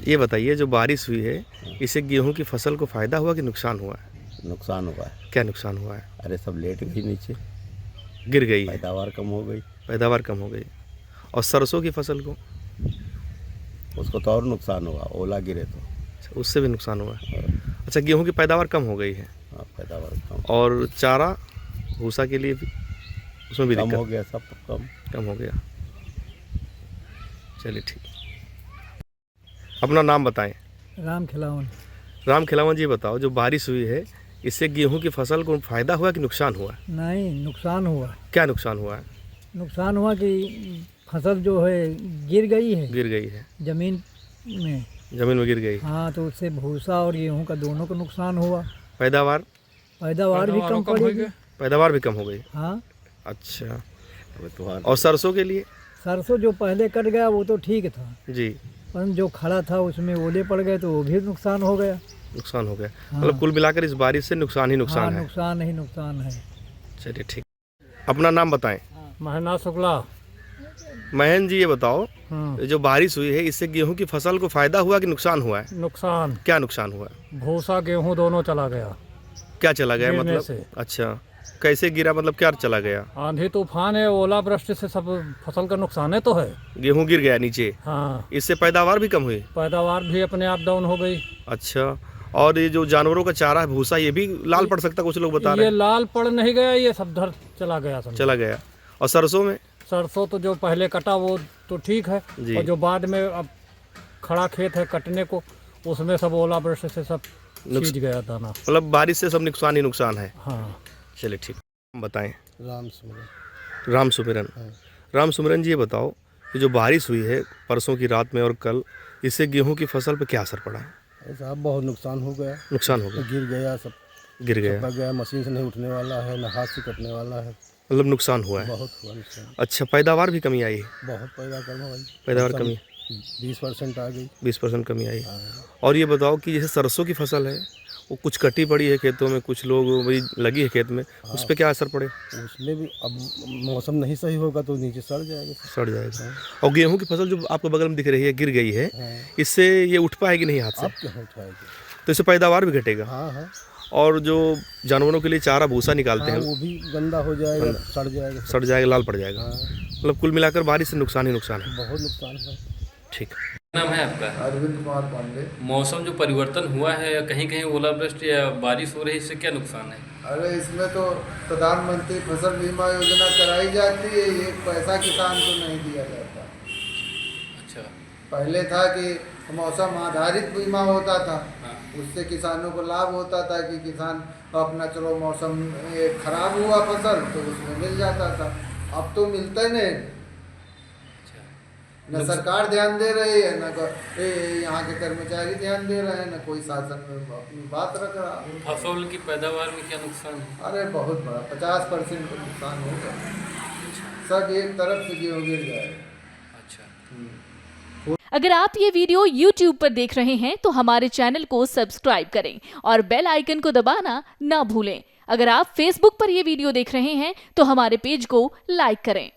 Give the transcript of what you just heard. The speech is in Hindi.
ये बताइए, जो बारिश हुई है इससे गेहूं की फसल को फायदा हुआ कि नुकसान हुआ है? नुकसान हुआ है। क्या नुकसान हुआ है? अरे सब लेट गई नीचे, गिर गई है, पैदावार कम हो गई। पैदावार कम हो गई। और सरसों की फसल को? उसको तो और नुकसान हुआ, ओला गिरे तो। अच्छा, उससे भी नुकसान हुआ है। अच्छा, गेहूं की पैदावार कम हो गई है हाँ, पैदावार कम और चारा भूसा के लिए भी उसमें भी कम दिक्कत हो गया, सब कम हो गया। चलिए ठीक। अपना नाम बताएं। राम खिलावन। राम खिलावन जी, बताओ, जो बारिश हुई है इससे गेहूं की फसल को फायदा हुआ कि नुकसान हुआ? नहीं, नुकसान हुआ। क्या नुकसान हुआ है? नुकसान हुआ कि फसल जो है गिर गई है, गिर गई है, जमीन में। जमीन में गिर गई। हाँ, तो उससे भूसा और गेहूं का दोनों को नुकसान हुआ। पैदावार भी कम पड़ेगी। पैदावार भी कम हो गई। हाँ। अच्छा, तो। और सरसों के लिए? सरसों जो पहले कट गया वो तो ठीक था, जी, पर जो खड़ा था उसमें ओले पड़ गए तो वो भी नुकसान हो गया। नुकसान हो गया। हाँ। मतलब कुल मिलाकर इस बारिश से नुकसान ही नुकसान है। नुकसान ही नुकसान है। चलिए ठीक। अपना नाम बताएं। महेंद्र शुक्ला। महेंद्र जी, ये बताओ, जो बारिश हुई है इससे गेहूं की फसल को फायदा हुआ कि नुकसान हुआ है? नुकसान। क्या नुकसान हुआ? भूसा गेहूं दोनों चला गया। क्या चला गया गिरने मतलब से। अच्छा, कैसे गिरा, मतलब क्या चला गया? आंधी तूफान है, ओला वृष्टि से सब फसल का नुकसान है तो है। गेहूं गिर गया नीचे। हाँ, इससे पैदावार भी कम हुई। पैदावार भी अपने आप डाउन हो गई। अच्छा, और ये जो जानवरों का चारा है भूसा, ये भी लाल पड़ सकता, कुछ लोग बता रहे ये हैं। लाल पड़ नहीं गया, ये सब धर चला गया समझो। चला गया। और सरसों में? सरसों तो जो पहले कटा वो तो ठीक है, जी। और जो बाद में अब खड़ा खेत है कटने को, उसमें सब ओला वृष्टि से सब सीज गया दाना। मतलब बारिश से सब नुकसान ही नुकसान है। हाँ। चलिए ठीक। बताएं। राम सुमिरन। राम सुमिरन। राम सुमिरन जी, ये बताओ, ये जो बारिश हुई है परसों की रात में और कल, इससे गेहूं की फसल पे क्या असर पड़ा? साहब बहुत नुकसान हो गया। नुकसान हो गया। गिर गया, सब गिर गया। सब गया, मशीन से नहीं उठने वाला है, न हाथ से कटने वाला है। मतलब नुकसान हुआ है। बहुत हुआ नुकसान। अच्छा, पैदावार भी कमी आई है? बहुत पैदावार कमी 20% आ गई। 20% कमी आई। और ये बताओ कि जैसे सरसों की फसल है वो कुछ कटी पड़ी है खेतों में, कुछ लोग वही लगी है खेत में, उस पर क्या असर पड़े? उसमें भी अब मौसम नहीं सही होगा तो नीचे सड़ जाएगा। सड़ जाएगा। और गेहूं की फसल जो आपको बगल में दिख रही है गिर गई है, इससे ये उठ पाएगी नहीं हाथ से? अब क्या उठाएगी? तो इससे पैदावार भी घटेगा। हाँ। और जो जानवरों के लिए चारा भूसा निकालते हैं वो भी गंदा हो जाएगा, सड़ जाएगा, लाल पड़ जाएगा। मतलब कुल मिलाकर बारिश से नुकसान ही नुकसान है। बहुत नुकसान है। ठीक। नाम है आपका? अरविंद कुमार पांडे। मौसम जो परिवर्तन हुआ है, कहीं कहीं ओलावृष्टि या बारिश हो रही है, इससे क्या नुकसान है? अरे इसमें तो प्रधानमंत्री फसल बीमा योजना कराई जाती है, ये पैसा किसान को नहीं दिया जाता। अच्छा। पहले था कि मौसम आधारित बीमा होता था। हाँ। उससे किसानों को लाभ होता था कि किसान अपना, चलो मौसम खराब हुआ फसल तो उसमें मिल जाता था। अब तो मिलता ही नहीं। न सरकार ध्यान दे रही है, न यहाँ के कर्मचारी ध्यान दे रहे हैं, न कोई शासन में अपनी बात रख रहा है। फसल की पैदावार में क्या नुकसान है? अरे बहुत बड़ा 50% का नुकसान होगा। सब एक तरफ से गेहूँ गिर जाएगा। अच्छा। अगर आप ये वीडियो YouTube पर देख रहे हैं तो हमारे चैनल को सब्सक्राइब करें और बेल आइकन को दबाना ना भूलें। अगर आप Facebook पर ये वीडियो देख रहे हैं तो हमारे पेज को लाइक करें।